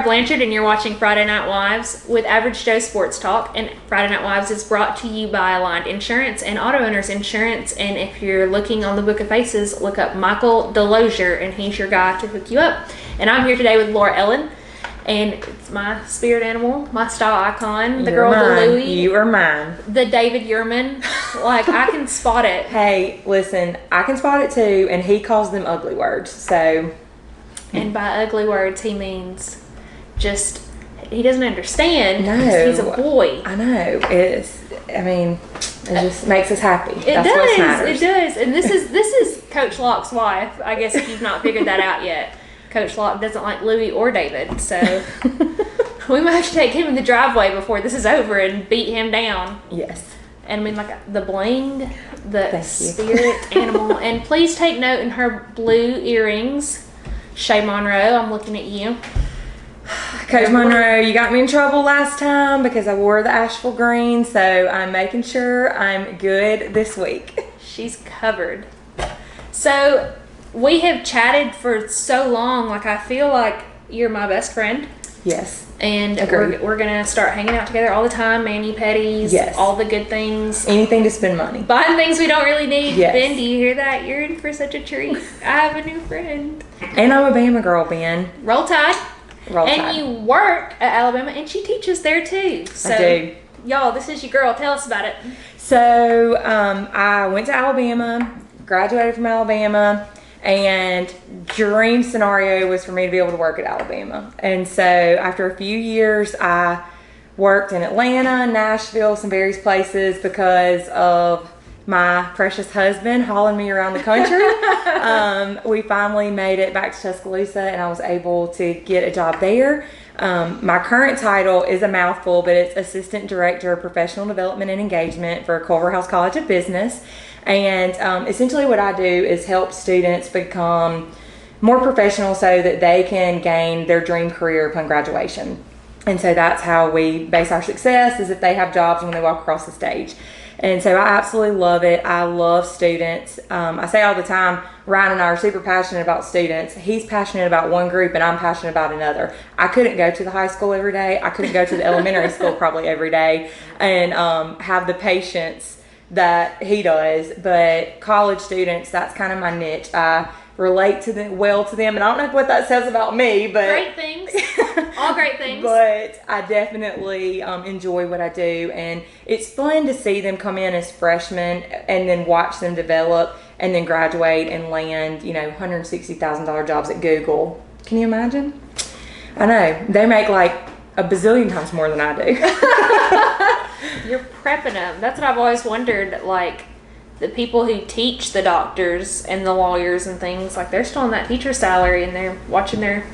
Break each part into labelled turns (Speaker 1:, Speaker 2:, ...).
Speaker 1: Blanchard, and you're watching Friday Night Wives with Average Joe Sports Talk. And Friday Night Wives is brought to you by Aligned Insurance and Auto Owners Insurance. And if you're looking on the Book of Faces, look up Michael DeLozier, and he's your guy to hook you up. And I'm here today with Lara Ellen, and it's my spirit animal, my style icon, the girl with the Louis.
Speaker 2: You are mine.
Speaker 1: The David Yurman. Like, I can spot it.
Speaker 2: Hey, listen, I can spot it too, and he calls them ugly words, so...
Speaker 1: And by ugly words, he means just, he doesn't understand.
Speaker 2: No.
Speaker 1: He's a boy.
Speaker 2: I know. It just makes us happy.
Speaker 1: That's what matters. It does. And this is Coach Locke's wife, I guess, if you've not figured that out yet. Coach Locke doesn't like Louis or David, so we might have to take him in the driveway before this is over and beat him down.
Speaker 2: Yes.
Speaker 1: And I mean, like, the bling, the spirit animal. And please take note in her blue earrings. Shay Monroe, I'm looking at you.
Speaker 2: Coach Monroe, you got me in trouble last time because I wore the Asheville green, so I'm making sure I'm good this week.
Speaker 1: She's covered. So, we have chatted for so long, like, I feel like you're my best friend.
Speaker 2: Yes.
Speaker 1: And we're going to start hanging out together all the time, mani-pedis,
Speaker 2: yes,
Speaker 1: all the good things.
Speaker 2: Anything to spend money.
Speaker 1: Buying things we don't really need.
Speaker 2: Yes.
Speaker 1: Ben, do you hear that? You're in for such a treat. I have a new friend.
Speaker 2: And I'm a Bama girl, Ben.
Speaker 1: Roll Tide.
Speaker 2: Roll Tide.
Speaker 1: And you work at Alabama, and she teaches there too. So,
Speaker 2: I do.
Speaker 1: Y'all, this is your girl. Tell us about it.
Speaker 2: So, I went to Alabama, graduated from Alabama, and dream scenario was for me to be able to work at Alabama. And so after a few years, I worked in Atlanta, Nashville, some various places because of my precious husband hauling me around the country. We finally made it back to Tuscaloosa, and I was able to get a job there. My current title is a mouthful, but it's Assistant Director of Professional Development and Engagement for Culverhouse College of Business. And essentially what I do is help students become more professional so that they can gain their dream career upon graduation. And so that's how we base our success, is if they have jobs when they walk across the stage. And so I absolutely love it. I love students. I say all the time, Ryan and I are super passionate about students. He's passionate about one group and I'm passionate about another. I couldn't go to the high school every day. I couldn't go to the elementary school probably every day and have the patience that he does. But college students, that's kind of my niche. I relate to them to them, and I don't know what that says about me, but
Speaker 1: great things. All great things.
Speaker 2: But I definitely enjoy what I do, and it's fun to see them come in as freshmen and then watch them develop and then graduate and land, $160,000 jobs at Google. Can you imagine? I know they make like a bazillion times more than I do.
Speaker 1: You're prepping them. That's what I've always wondered, like, the people who teach the doctors and the lawyers and things, like, they're still on that teacher salary and they're watching their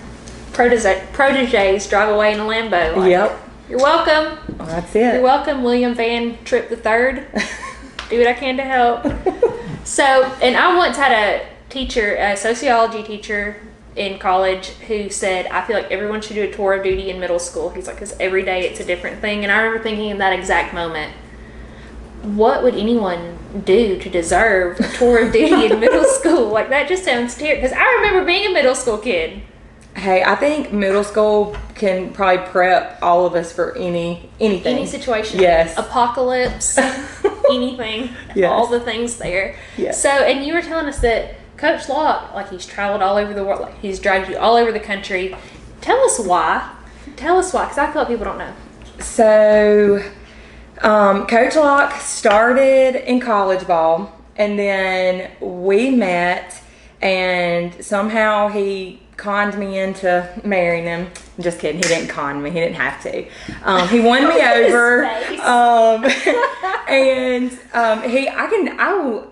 Speaker 1: proteges drive away in a Lambo. Like,
Speaker 2: yep.
Speaker 1: You're welcome.
Speaker 2: Well, that's it.
Speaker 1: You're welcome, William Van Tripp III. Do what I can to help. So, and I once had a sociology teacher in college who said, I feel like everyone should do a tour of duty in middle school. He's like, because every day it's a different thing. And I remember thinking in that exact moment, what would anyone do to deserve a tour of duty in middle school? Like, that just sounds terrible. Because I remember being a middle school kid.
Speaker 2: Hey, I think middle school can probably prep all of us for anything.
Speaker 1: Any situation.
Speaker 2: Yes.
Speaker 1: Apocalypse. Anything.
Speaker 2: Yes.
Speaker 1: All the things there.
Speaker 2: Yes.
Speaker 1: So, and you were telling us that Coach Locke, like, he's traveled all over the world. Like, he's dragged you all over the country. Tell us why. Because I feel like people don't know.
Speaker 2: So, Coach Locke started in college ball, and then we met, and somehow he conned me into marrying him. I'm just kidding. He didn't con me. He didn't have to. He won me over.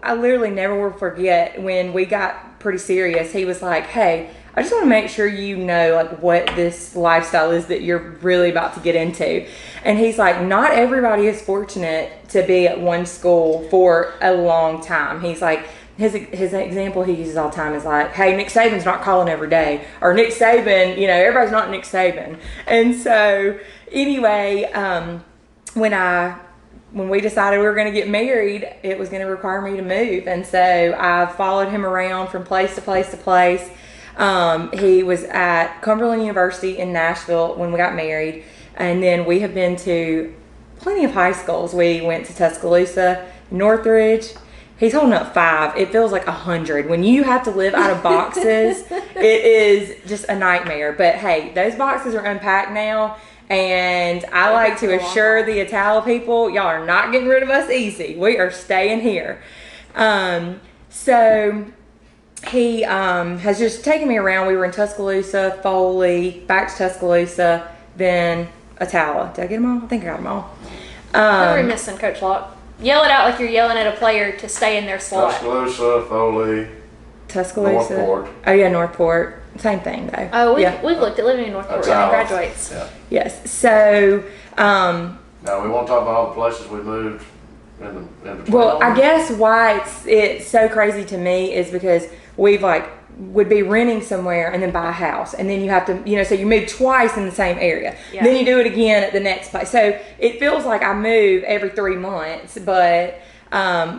Speaker 2: I literally never will forget when we got pretty serious. He was like, hey, I just want to make sure you know, like, what this lifestyle is that you're really about to get into. And he's like, not everybody is fortunate to be at one school for a long time. He's like, his example he uses all the time is like, hey, Nick Saban's not calling every day. Or Nick Saban, everybody's not Nick Saban. And so anyway, when we decided we were going to get married, it was going to require me to move. And so I followed him around from place to place to place. He was at Cumberland University in Nashville when we got married. And then we have been to plenty of high schools. We went to Tuscaloosa, Northridge. He's holding up 5. It feels like 100. When you have to live out of boxes, it is just a nightmare. But hey, those boxes are unpacked now. And I like to assure the Etowah people, y'all are not getting rid of us easy. We are staying here. So he has just taken me around. We were in Tuscaloosa, Foley, back to Tuscaloosa, then Etowah. Did I get them all? I think I got them all.
Speaker 1: What are we missing, Coach Locke? Yell it out like you're yelling at a player to stay in their slot.
Speaker 3: Tuscaloosa, Foley,
Speaker 2: Tuscaloosa.
Speaker 3: Northport.
Speaker 2: Oh yeah, Northport. Same thing though.
Speaker 1: Oh, we've looked at living in Northport when he graduates.
Speaker 3: Yeah.
Speaker 2: Yes. So,
Speaker 3: Now we won't talk about all the places we moved in between.
Speaker 2: well, I guess why it's so crazy to me is because we've would be renting somewhere and then buy a house, and then you have to, so you move twice in the same area.
Speaker 1: Yeah.
Speaker 2: Then you do it again at the next place. So it feels like I move every 3 months, but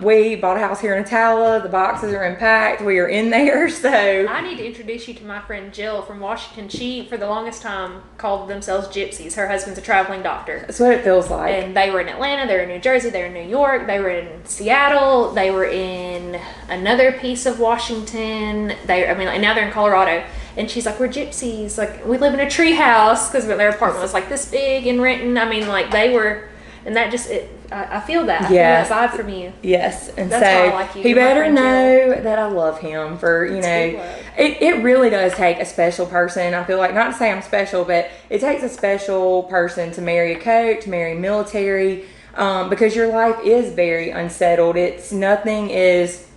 Speaker 2: we bought a house here in Etowah. The boxes are unpacked. We are in there. So
Speaker 1: I need to introduce you to my friend Jill from Washington. She, for the longest time, called themselves gypsies. Her husband's a traveling doctor.
Speaker 2: that's what it feels like.
Speaker 1: And they were in Atlanta, they were in New Jersey, they were in New York, they were in Seattle, they were in another piece of Washington. And now they're in Colorado. And she's like, we're gypsies. Like, we live in a tree house because their apartment was like this big in Renton. I mean, like they were, and that just, I feel that. I feel that vibe from you.
Speaker 2: Yes, and
Speaker 1: That's
Speaker 2: so
Speaker 1: why I like you.
Speaker 2: he
Speaker 1: You're my
Speaker 2: better
Speaker 1: friend,
Speaker 2: know that I love him for
Speaker 1: It's good love.
Speaker 2: it really does take a special person. I feel like, not to say I'm special, but it takes a special person to marry a coach, to marry military, because your life is very unsettled. Nothing is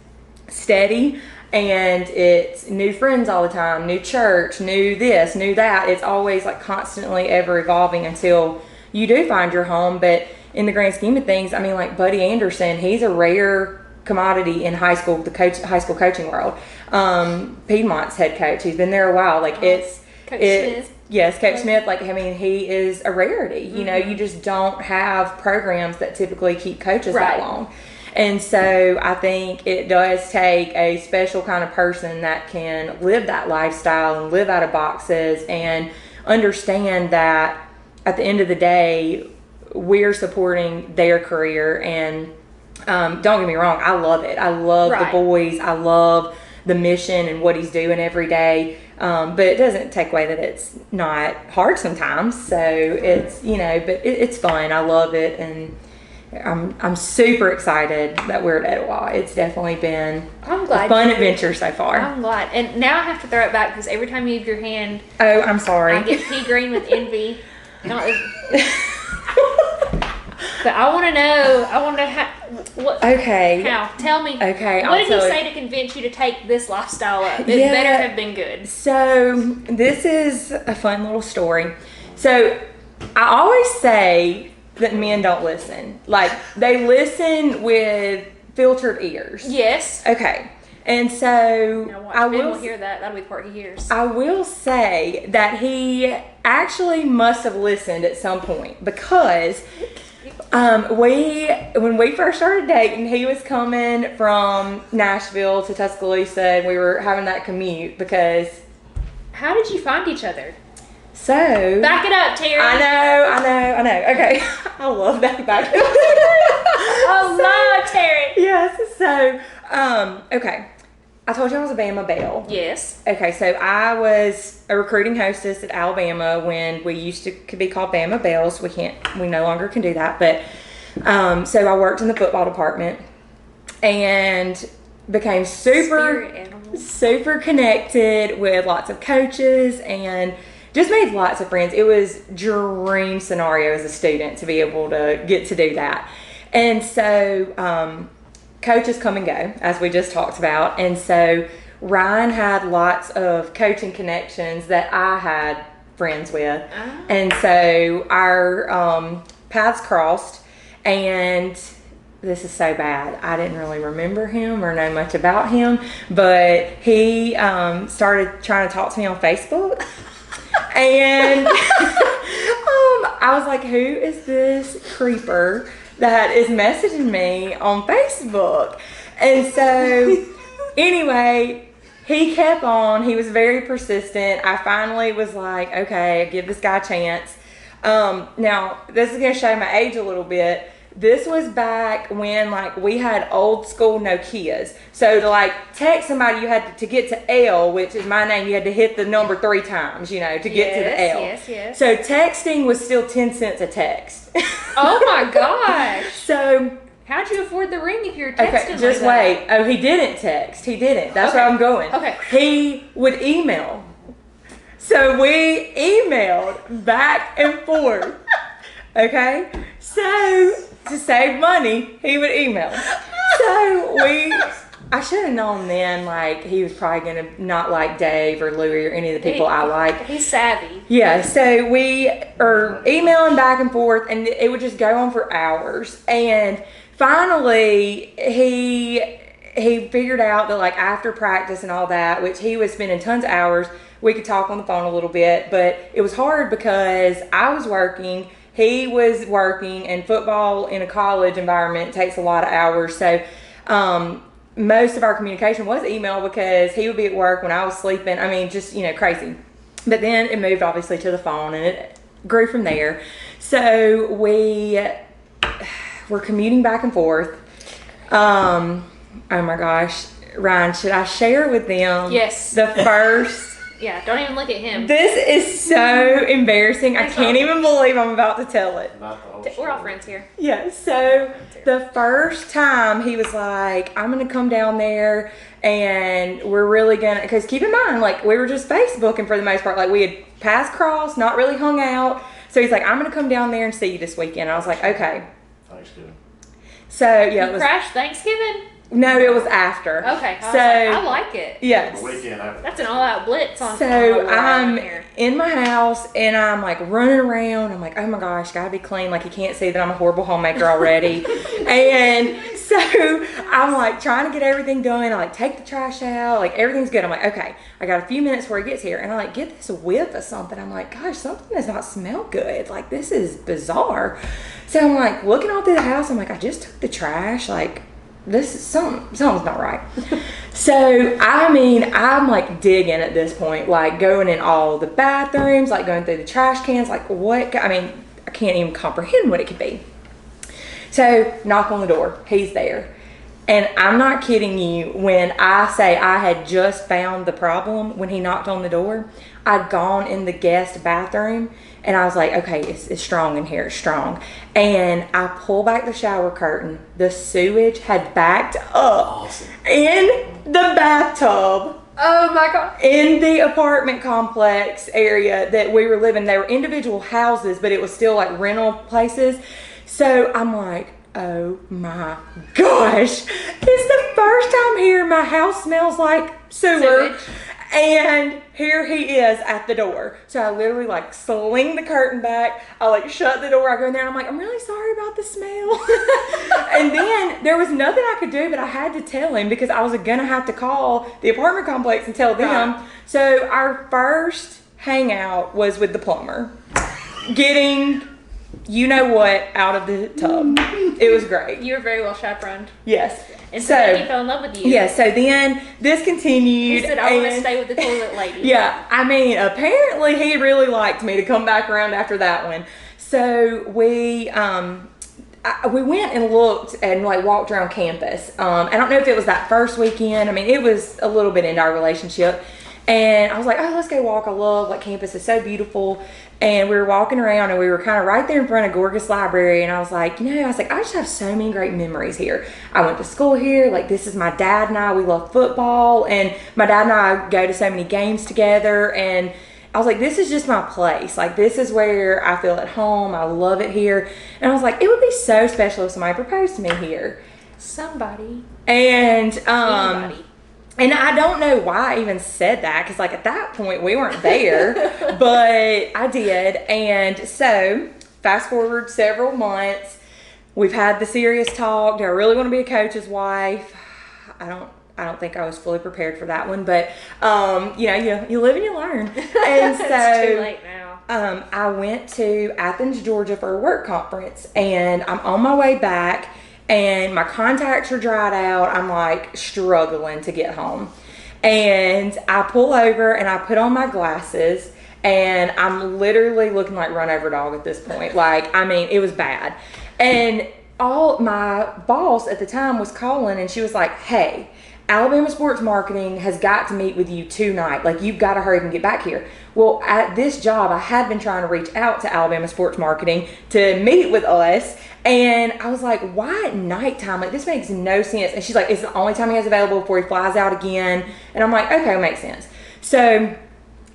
Speaker 2: steady. And it's new friends all the time, new church, new this, new that. It's always like constantly ever evolving until you do find your home. But in the grand scheme of things, I mean, like Buddy Anderson, he's a rare commodity in high school coaching world. Piedmont's head coach, he's been there a while. Like
Speaker 1: Coach Smith.
Speaker 2: Yes, Coach Smith. Like, I mean, he is a rarity.
Speaker 1: Mm-hmm.
Speaker 2: You just don't have programs that typically keep coaches
Speaker 1: Right.
Speaker 2: that long. And so I think it does take a special kind of person that can live that lifestyle and live out of boxes and understand that at the end of the day, we're supporting their career. And don't get me wrong, I love it. I love
Speaker 1: Right.
Speaker 2: the boys. I love the mission and what he's doing every day. But it doesn't take away that it's not hard sometimes. So it's, but it's fun. I love it. And I'm super excited that we're at Etowah. It's definitely been
Speaker 1: I'm glad
Speaker 2: a fun adventure so far.
Speaker 1: I'm glad. And now I have to throw it back because every time you move your hand,
Speaker 2: Oh, I'm sorry.
Speaker 1: I get pea green with envy. But I want to know, what.
Speaker 2: Okay.
Speaker 1: How? Tell me.
Speaker 2: Okay,
Speaker 1: What
Speaker 2: I'll
Speaker 1: did he
Speaker 2: tell
Speaker 1: say
Speaker 2: you.
Speaker 1: to convince you to take this lifestyle up? It
Speaker 2: Yeah.
Speaker 1: better have been good.
Speaker 2: So this is a fun little story. So I always say that men don't listen. Like, they listen with filtered ears.
Speaker 1: Yes.
Speaker 2: Okay. And so
Speaker 1: Now watch.
Speaker 2: I
Speaker 1: Ben
Speaker 2: will
Speaker 1: will hear that. That'll be the part he hears.
Speaker 2: I will say that he actually must have listened at some point, because when we first started dating, he was coming from Nashville to Tuscaloosa, and we were having that commute because.
Speaker 1: How did you find each other?
Speaker 2: So
Speaker 1: Back it up, Terry.
Speaker 2: I know. Okay, I love that back.
Speaker 1: Oh, no, Terry.
Speaker 2: Yes. So okay. I told you I was a Bama Belle.
Speaker 1: Yes.
Speaker 2: Okay, so I was a recruiting hostess at Alabama when we used to could be called Bama Bells. We no longer can do that. But so I worked in the football department and became
Speaker 1: Spirit animal.
Speaker 2: super connected with lots of coaches and just made lots of friends. It was dream scenario as a student to be able to get to do that. And so coaches come and go, as we just talked about. And so Ryan had lots of coaching connections that I had friends with.
Speaker 1: Ah.
Speaker 2: And so our paths crossed, and this is so bad. I didn't really remember him or know much about him, but he started trying to talk to me on Facebook. And I was like, who is this creeper that is messaging me on Facebook? And so anyway, he kept on. He was very persistent. I finally was like, okay, give this guy a chance. Now, this is going to show my age a little bit. This was back when, like, we had old school Nokias. So to, like, text somebody, you had to get to L, which is my name, you had to hit the number 3 times, you know, to get to the L.
Speaker 1: Yes.
Speaker 2: So texting was still 10 cents a text.
Speaker 1: Oh my gosh.
Speaker 2: So
Speaker 1: how'd you afford the ring if you're texting
Speaker 2: okay, just wait. Oh, he didn't text. He didn't. That's where I'm going.
Speaker 1: Okay.
Speaker 2: He would email. So we emailed back and forth. Okay? So to save money, he would email. So I should have known then, like, he was probably going to not like Dave or Louie or any of the people I like.
Speaker 1: He's savvy.
Speaker 2: Yeah, so we are emailing back and forth, and it would just go on for hours. And finally, he figured out that, like, after practice and all that, which he was spending tons of hours, we could talk on the phone a little bit, but it was hard because I was working, he was working, and football in a college environment takes a lot of hours. So most of our communication was email because he would be at work when I was sleeping. I mean, just, you know, crazy. But then it moved obviously to the phone, and it grew from there. So we were commuting back and forth. Oh my gosh, Ryan, should I share with them?
Speaker 1: Yes.
Speaker 2: The first.
Speaker 1: Yeah, don't even look at him.
Speaker 2: This is so embarrassing. I can't even believe I'm about to tell it.
Speaker 3: Not the whole
Speaker 1: We're all
Speaker 3: story.
Speaker 1: friends here.
Speaker 2: Yeah, so the first time he was like, I'm going to come down there and we're really going to, because keep in mind, like, we were just Facebooking for the most part. Like, we had passed cross, not really hung out. So he's like, I'm going to come down there and see you this weekend. I was like, okay.
Speaker 3: Thanksgiving.
Speaker 2: So, yeah.
Speaker 1: You crashed Thanksgiving?
Speaker 2: No, it was after.
Speaker 1: Okay.
Speaker 2: So,
Speaker 1: I like it.
Speaker 2: yes.
Speaker 3: The weekend after.
Speaker 1: That's an all-out blitz on
Speaker 2: So
Speaker 1: on
Speaker 2: I'm
Speaker 1: here.
Speaker 2: in my house and I'm like running around. I'm like, oh my gosh, gotta be clean. Like, you can't see that I'm a horrible homemaker already. And so I'm like trying to get everything done. I like take the trash out. Like, everything's good. I'm like, okay, I got a few minutes before he gets here. And I like get this whiff of something. I'm like, gosh, something does not smell good. Like, this is bizarre. So I'm like looking all through the house. I'm like, I just took the trash. Like, this is something's not right. So, I mean, I'm like digging at this point, like going in all the bathrooms, like going through the trash cans, like what, I mean, I can't even comprehend what it could be. So, knock on the door, he's there. And I'm not kidding you when I say I had just found the problem when he knocked on the door. I'd gone in the guest bathroom and I was like, okay, it's strong in here, it's strong. And I pull back the shower curtain. The sewage had backed up in the bathtub.
Speaker 1: Oh my God.
Speaker 2: In the apartment complex area that we were living. They were individual houses, but it was still like rental places. So I'm like, oh my gosh. It's the first time here my house smells like sewer.
Speaker 1: Sewage.
Speaker 2: And here he is at the door. So I literally like sling the curtain back. I like shut the door. I go in there and I'm like, I'm really sorry about the smell. And then there was nothing I could do, but I had to tell him because I was going to have to call the apartment complex and tell them.
Speaker 1: Right.
Speaker 2: So our first hangout was with the plumber. Getting you know what out of the tub. It was great.
Speaker 1: You were very well chaperoned.
Speaker 2: Yes.
Speaker 1: And so then he fell in love with you.
Speaker 2: Yeah, so then this continued.
Speaker 1: He said, I want to stay with the toilet lady.
Speaker 2: Yeah, I mean, apparently he really liked me to come back around after that one. So we went and looked and like walked around campus. I don't know if it was that first weekend. I mean, it was a little bit into our relationship. And I was like, oh, let's go walk. I love, like, campus is so beautiful. And we were walking around and we were kind of right there in front of Gorgas Library. And I was like, I just have so many great memories here. I went to school here. Like, this is my dad and I. We love football. And my dad and I go to so many games together. And I was like, this is just my place. Like, this is where I feel at home. I love it here. And I was like, it would be so special if somebody proposed to me here.
Speaker 1: Somebody.
Speaker 2: And,
Speaker 1: Anybody.
Speaker 2: and I don't know why I even said that, because like at that point we weren't there, but I did. And so fast forward several months, we've had the serious talk. Do I really want to be a coach's wife? I don't think I was fully prepared for that one, but you live and you learn. And so
Speaker 1: It's too late now.
Speaker 2: I went to Athens, Georgia for a work conference, and I'm on my way back. And my contacts are dried out. I'm like struggling to get home. And I pull over and I put on my glasses, and I'm literally looking like run over dog at this point. Like, I mean, it was bad. And my boss at the time was calling, and she was like, hey, Alabama Sports Marketing has got to meet with you tonight. Like, you've got to hurry up and get back here. Well, at this job, I had been trying to reach out to Alabama Sports Marketing to meet with us. And I was like, why at nighttime? Like, this makes no sense. And she's like, it's the only time he has available before he flies out again. And I'm like, okay, it makes sense. So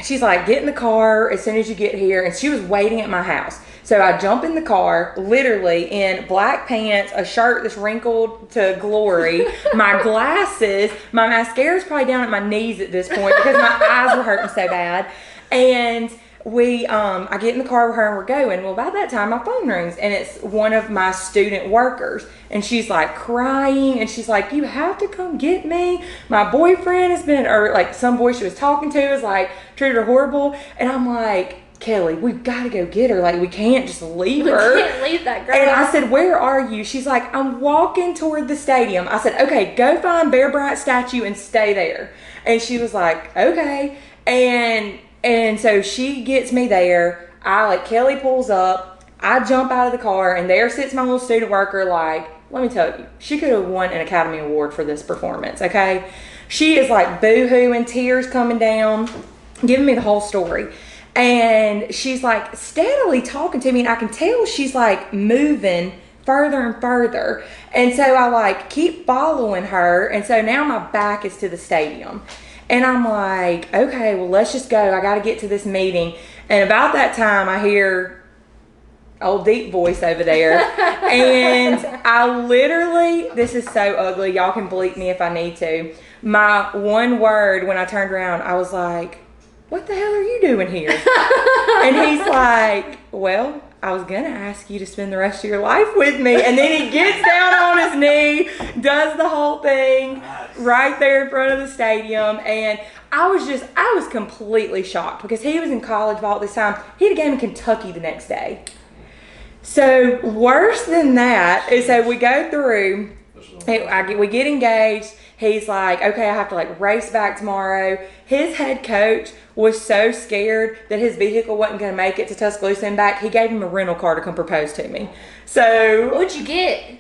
Speaker 2: she's like, get in the car as soon as you get here. And she was waiting at my house. So I jump in the car, literally in black pants, a shirt that's wrinkled to glory, my glasses, my mascara's probably down at my knees at this point because my eyes were hurting so bad. And I get in the car with her and we're going. Well, about that time, my phone rings and it's one of my student workers. And she's like crying and she's like, you have to come get me. My boyfriend has been, or like some boy she was talking to is like treated her horrible. And I'm like, Kelly, we've got to go get her. Like, we can't just leave her.
Speaker 1: We can't leave that girl.
Speaker 2: And I said, where are you? She's like, I'm walking toward the stadium. I said, okay, go find Bear Bryant statue and stay there. And she was like, okay. And so she gets me there. Kelly pulls up. I jump out of the car, and there sits my little student worker. Like, let me tell you, she could have won an Academy Award for this performance, okay? She is like boo-hooing, tears coming down, giving me the whole story. And she's like steadily talking to me, and I can tell she's like moving further and further. And so I like keep following her. And so now my back is to the stadium. And I'm like, okay, well, let's just go. I got to get to this meeting. And about that time, I hear old deep voice over there. And I literally, this is so ugly. Y'all can bleep me if I need to. My one word when I turned around, I was like, what the hell are you doing here? And he's like, well, I was going to ask you to spend the rest of your life with me. And then he gets down on his knee, does the whole thing right there in front of the stadium. And I was completely shocked because he was in college ball at this time. He had a game in Kentucky the next day. So worse than that is, so we go through, we get engaged. He's like, okay, I have to like race back tomorrow. His head coach was so scared that his vehicle wasn't going to make it to Tuscaloosa and back. He gave him a rental car to come propose to me. So
Speaker 1: what'd you get?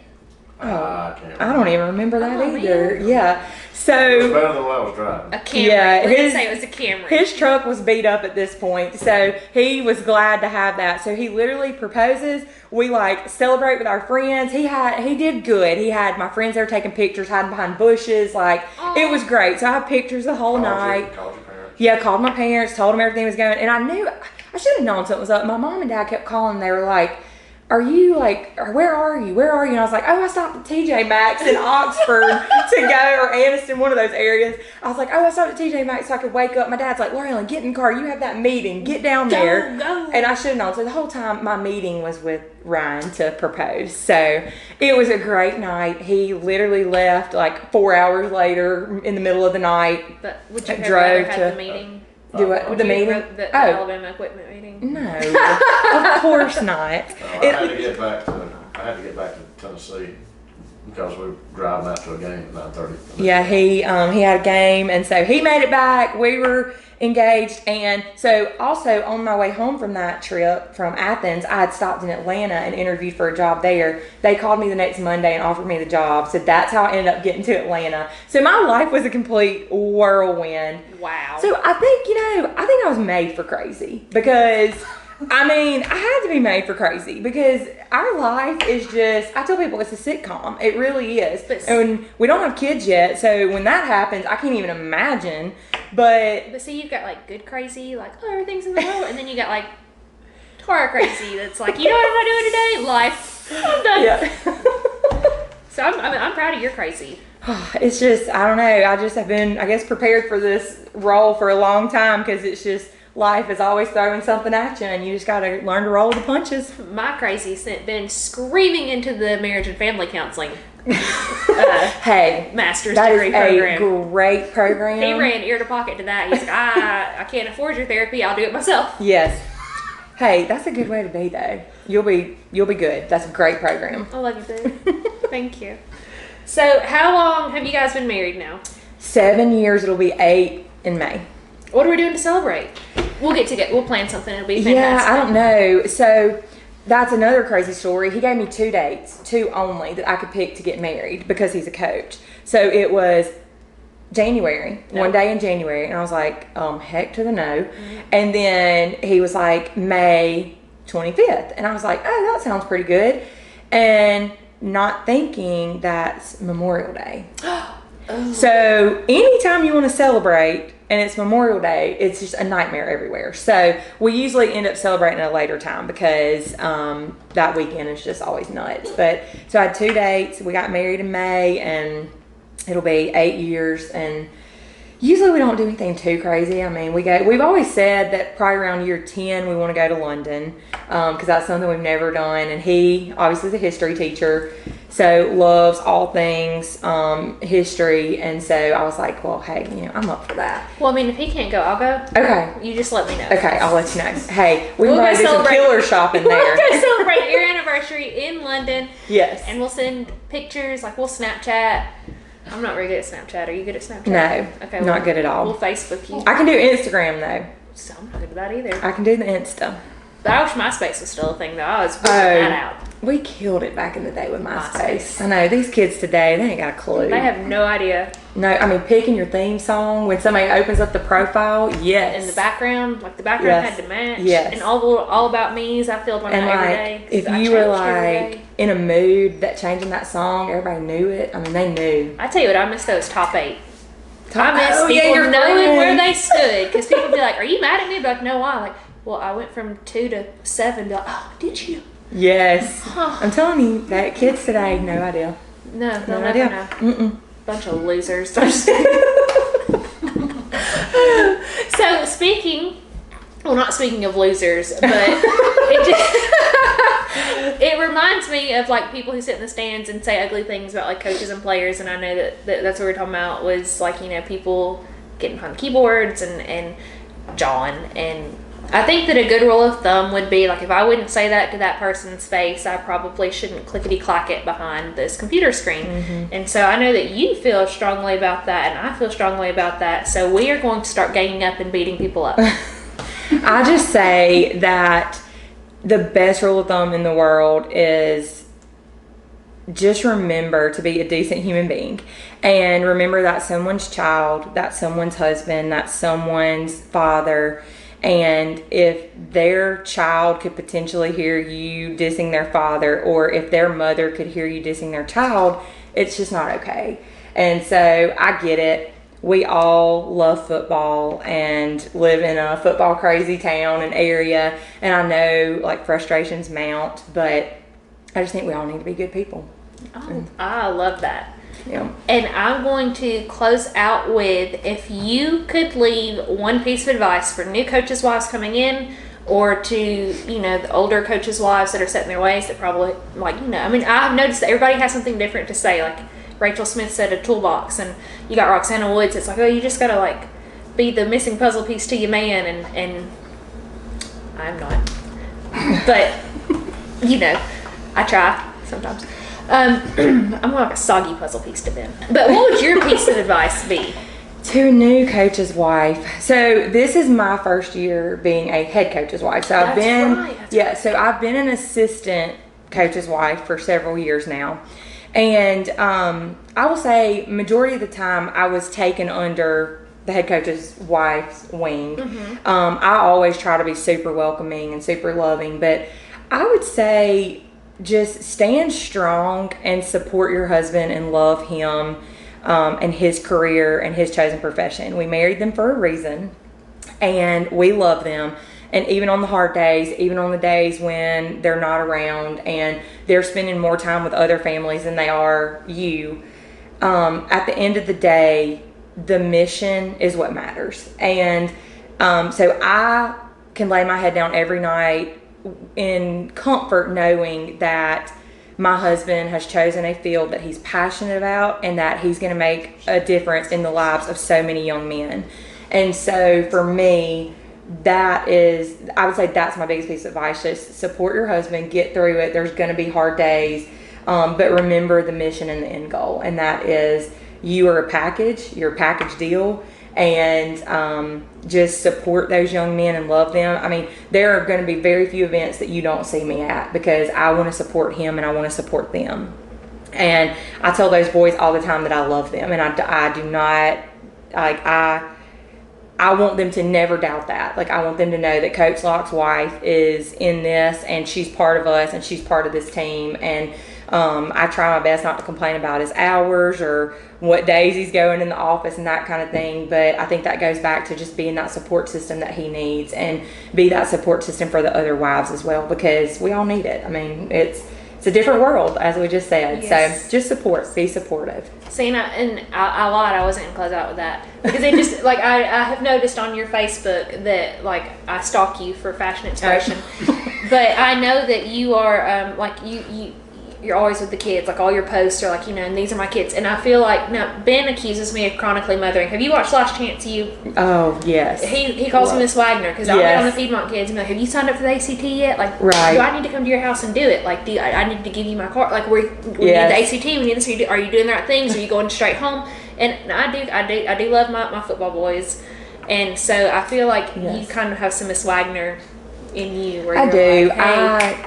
Speaker 3: I
Speaker 2: don't even remember that either.
Speaker 1: Man.
Speaker 2: Yeah. So
Speaker 3: it was better than what I was driving.
Speaker 1: A Camry.
Speaker 2: Yeah,
Speaker 1: We didn't say it was a Camry.
Speaker 2: His truck was beat up at this point, so he was glad to have that. So he literally proposes. We like celebrate with our friends. He did good. He had my friends there taking pictures, hiding behind bushes. Like, it was great. So I have pictures the whole night.
Speaker 3: Called your parents?
Speaker 2: Yeah, called my parents, told them everything was going, and I knew I should have known something was up. My mom and dad kept calling. They were like, where are you? And I was like, oh, I stopped at TJ Maxx in Oxford to go, or Anniston, one of those areas. I was like, oh, I stopped at TJ Maxx so I could wake up. My dad's like, Lara Ellen, get in the car. You have that meeting. Get down there.
Speaker 1: Go.
Speaker 2: And I should have known. So the whole time my meeting was with Ryan to propose. So it was a great night. He literally left like 4 hours later in the middle of the night.
Speaker 1: But would you have
Speaker 2: Drove
Speaker 1: rather
Speaker 2: to-
Speaker 1: had the meeting?
Speaker 2: Do what?
Speaker 1: Would
Speaker 2: The
Speaker 1: you
Speaker 2: meeting?
Speaker 1: The Alabama equipment meeting?
Speaker 2: No, of course not.
Speaker 3: I had to get back to Tennessee because we were driving out to a game at 9:30.
Speaker 2: Yeah, he had a game, and so he made it back. We were engaged, and so also on my way home from that trip from Athens, I had stopped in Atlanta and interviewed for a job there. They called me the next Monday and offered me the job, so that's how I ended up getting to Atlanta. So my life was a complete whirlwind.
Speaker 1: Wow.
Speaker 2: So I think I was made for crazy because, I mean, I had to be made for crazy because our life is just, I tell people it's a sitcom. It really is. And we don't have kids yet, so when that happens, I can't even imagine. But
Speaker 1: see, you've got like good crazy, like, oh, everything's in the world, and then you got like horror crazy that's like, you know what am I doing today? Life. I'm done.
Speaker 2: yeah.
Speaker 1: So I'm proud of your crazy.
Speaker 2: It's just, I don't know. I just have been, I guess, prepared for this role for a long time because it's just, life is always throwing something at you and you just got to learn to roll with the punches.
Speaker 1: My crazy's been screaming into the marriage and family counseling
Speaker 2: hey,
Speaker 1: master's
Speaker 2: that
Speaker 1: degree
Speaker 2: is
Speaker 1: program.
Speaker 2: a great program.
Speaker 1: He ran ear to pocket to that. He's like, I can't afford your therapy. I'll do it myself.
Speaker 2: Yes. Hey, that's a good way to be though. You'll be good. That's a great program.
Speaker 1: I love you, babe. Thank you. So how long have you guys been married now?
Speaker 2: 7 years. It'll be 8 in May.
Speaker 1: What are we doing to celebrate? We'll plan something. It'll be
Speaker 2: Yeah,
Speaker 1: fantastic.
Speaker 2: I don't know. So that's another crazy story. He gave me 2 dates, 2 only, that I could pick to get married because he's a coach. So it was January, one day in January, and I was like, heck to the no. And then he was like, May 25th. And I was like, oh, that sounds pretty good. And not thinking that's Memorial Day. So anytime you want to celebrate and it's Memorial Day, it's just a nightmare everywhere. So we usually end up celebrating at a later time because that weekend is just always nuts. But so I had 2 dates. We got married in May, and it'll be 8 years. And usually we don't do anything too crazy. I mean, we've always said that probably around year 10 we want to go to London because that's something we've never done. And he obviously is a history teacher, so loves all things history. And so I was like, well, hey, I'm up for that.
Speaker 1: Well, I mean, if he can't go, I'll go.
Speaker 2: Okay.
Speaker 1: You just let me know.
Speaker 2: Okay, I'll let you know. Hey, we
Speaker 1: We'll
Speaker 2: might
Speaker 1: go
Speaker 2: do some
Speaker 1: celebrate.
Speaker 2: killer shopping there.
Speaker 1: We'll go celebrate your anniversary in London.
Speaker 2: Yes.
Speaker 1: And we'll send pictures, like we'll Snapchat. I'm not very good at Snapchat. Are you good at Snapchat?
Speaker 2: No,
Speaker 1: Okay.
Speaker 2: not good at all.
Speaker 1: We'll Facebook you.
Speaker 2: I can do Instagram though.
Speaker 1: So I'm not good at that either.
Speaker 2: I can do the Insta.
Speaker 1: But I wish MySpace was still a thing, though. I was pushing that out.
Speaker 2: We killed it back in the day with MySpace.
Speaker 1: MySpace.
Speaker 2: I know, these kids today, they ain't got a clue.
Speaker 1: They have no idea.
Speaker 2: No, I mean, picking your theme song when somebody opens up the profile, yes.
Speaker 1: In the background, like the background
Speaker 2: Yes.
Speaker 1: had to match.
Speaker 2: Yes.
Speaker 1: And all about me's, I filled one
Speaker 2: And
Speaker 1: out every
Speaker 2: like,
Speaker 1: day. 'cause
Speaker 2: if
Speaker 1: I
Speaker 2: you were
Speaker 1: changed every
Speaker 2: like
Speaker 1: day.
Speaker 2: in a mood that changing that song, everybody knew it. I mean, they knew.
Speaker 1: I tell you what, I miss those top 8. I miss
Speaker 2: Oh, yeah,
Speaker 1: people
Speaker 2: your
Speaker 1: knowing where
Speaker 2: friend.
Speaker 1: they stood. Because people would be like, are you mad at me? I'd be like, no, why? Like, well, I went from 2 to 7. Be like, oh, did you?
Speaker 2: Yes. I'm telling you, that kids today, no idea.
Speaker 1: No, they'll
Speaker 2: No
Speaker 1: never know.
Speaker 2: idea. Mm-mm.
Speaker 1: Bunch of losers. So not speaking of losers, but it reminds me of like people who sit in the stands and say ugly things about like coaches and players. And I know that's what we're talking about was like, people getting behind the keyboards and jawing. And I think that a good rule of thumb would be like, if I wouldn't say that to that person's face, I probably shouldn't clickety clack it behind this computer screen. And so I know that you feel strongly about that, and I feel strongly about that. So we are going to start ganging up and beating people up.
Speaker 2: I just say that the best rule of thumb in the world is just remember to be a decent human being, and remember that someone's child, that's someone's husband, that's someone's father. And if their child could potentially hear you dissing their father, or if their mother could hear you dissing their child, it's just not okay. And so I get it. We all love football and live in a football crazy town and area. And I know like frustrations mount, but I just think we all need to be good people.
Speaker 1: Oh, I love that.
Speaker 2: Yeah.
Speaker 1: And I'm going to close out with, if you could leave one piece of advice for new coaches' wives coming in, or to, the older coaches' wives that are set in their ways that probably, I mean, I've noticed that everybody has something different to say. Like Rachel Smith said, a toolbox, and you got Roxana Woods. It's like, oh, you just got to like be the missing puzzle piece to your man, and I'm not. But, I try sometimes. I'm more like a soggy puzzle piece to them. But what would your piece of advice be?
Speaker 2: To a new coach's wife. So this is my first year being a head coach's wife. So I've been, so I've been an assistant coach's wife for several years now. And I will say majority of the time I was taken under the head coach's wife's wing. I always try to be super welcoming and super loving, but I would say just stand strong and support your husband and love him and his career and his chosen profession. We married them for a reason, and we love them. And even on the hard days, even on the days when they're not around and they're spending more time with other families than they are you, at the end of the day, the mission is what matters. And so I can lay my head down every night in comfort knowing that my husband has chosen a field that he's passionate about and that he's going to make a difference in the lives of so many young men. And so for me, I would say that's my biggest piece of advice. Just support your husband, get through it. There's going to be hard days, but remember the mission and the end goal. And that is you are a package, you're a package deal, and just support those young men and love them. I mean, there are going to be very few events that you don't see me at because I want to support him and I want to support them. And I tell those boys all the time that I love them, and I do not, like, I want them to never doubt that. Like, I want them to know that Coach Locke's wife is in this, and she's part of us, and she's part of this team. And I try my best not to complain about his hours or what days he's going in the office and that kind of thing. But I think that goes back to just being that support system that he needs, and be that support system for the other wives as well, because we all need it. I mean, it's a different world, as we just said.
Speaker 1: Yes.
Speaker 2: So just support, be supportive.
Speaker 1: See, and I lied. I wasn't going to close out with that. Because it just, like, I have noticed on your Facebook that, like, I stalk you for fashion inspiration. But I know that you are, like, you're always with the kids. Like, all your posts are like, you know, and these are my kids. And I feel like, now, Ben accuses me of chronically mothering. Have you watched Last Chance U?
Speaker 2: Oh, yes.
Speaker 1: He calls me Miss Wagner, because I'll get on the Piedmont kids and be like, have you signed up for the ACT yet? Like,
Speaker 2: right.
Speaker 1: Do I need to come to your house and do it? Like, I need to give you my card? Like, we need the ACT, we need this. Are you doing the right things? Are you going straight home? And I do love my football boys. And so I feel like you kind of have some Miss Wagner in you. Where
Speaker 2: I do.
Speaker 1: Like, hey,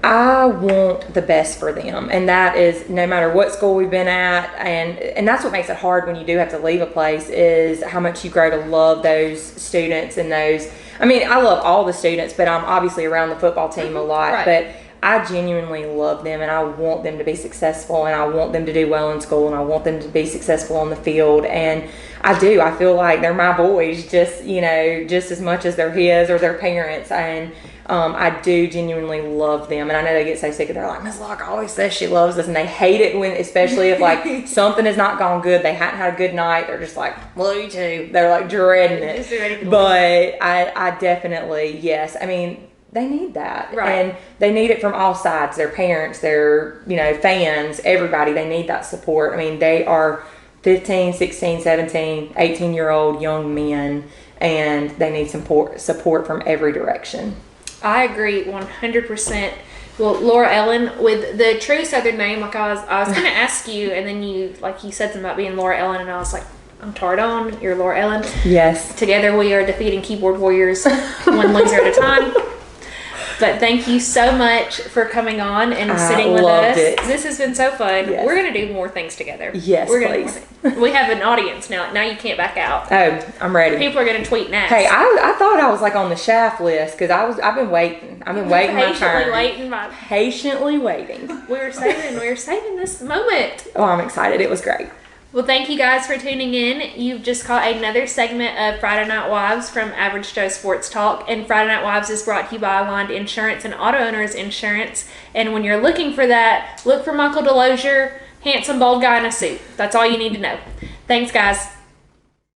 Speaker 2: I want the best for them, and that is no matter what school we've been at, and that's what makes it hard when you do have to leave a place, is how much you grow to love those students and those. I mean, I love all the students, but I'm obviously around the football team a lot,
Speaker 1: right.
Speaker 2: But I genuinely love them, and I want them to be successful, and I want them to do well in school, and I want them to be successful on the field. And I do. I feel like they're my boys, just as much as they're his or their parents. And I do genuinely love them. And I know they get so sick of it. They're like, Ms. Locke always says she loves us, and they hate it when, especially if like something has not gone good, they hadn't had a good night. They're just like, love you too. They're like dreading it. But I definitely, yes. I mean, they need that.
Speaker 1: Right.
Speaker 2: And they need it from all sides. Their parents, their, fans, everybody, they need that support. I mean, they are 15, 16, 17, 18-year-old young men, and they need support from every direction.
Speaker 1: I agree 100%. Well, Lara Ellen, with the true Southern name, like I was going to ask you, and then you said something about being Lara Ellen, and I was like, I'm Tardon, you're Lara Ellen.
Speaker 2: Yes.
Speaker 1: Together we are defeating keyboard warriors, one loser at a time. But thank you so much for coming on and sitting with us.
Speaker 2: It.
Speaker 1: This has been so fun.
Speaker 2: Yes.
Speaker 1: We're going to do more things together.
Speaker 2: Yes, please.
Speaker 1: We have an audience now. Now you can't back out.
Speaker 2: Oh, I'm ready.
Speaker 1: People are going to tweet next.
Speaker 2: Hey, I thought I was like on the shaft list, because I've been waiting. I've been waiting my turn. Patiently waiting.
Speaker 1: We were saving this moment.
Speaker 2: Oh, I'm excited. It was great.
Speaker 1: Well, thank you guys for tuning in. You've just caught another segment of Friday Night Wives from Average Joe Sports Talk. And Friday Night Wives is brought to you by Aligned Insurance and Auto Owners Insurance. And when you're looking for that, look for Michael DeLozier, handsome bald guy in a suit. That's all you need to know. Thanks, guys.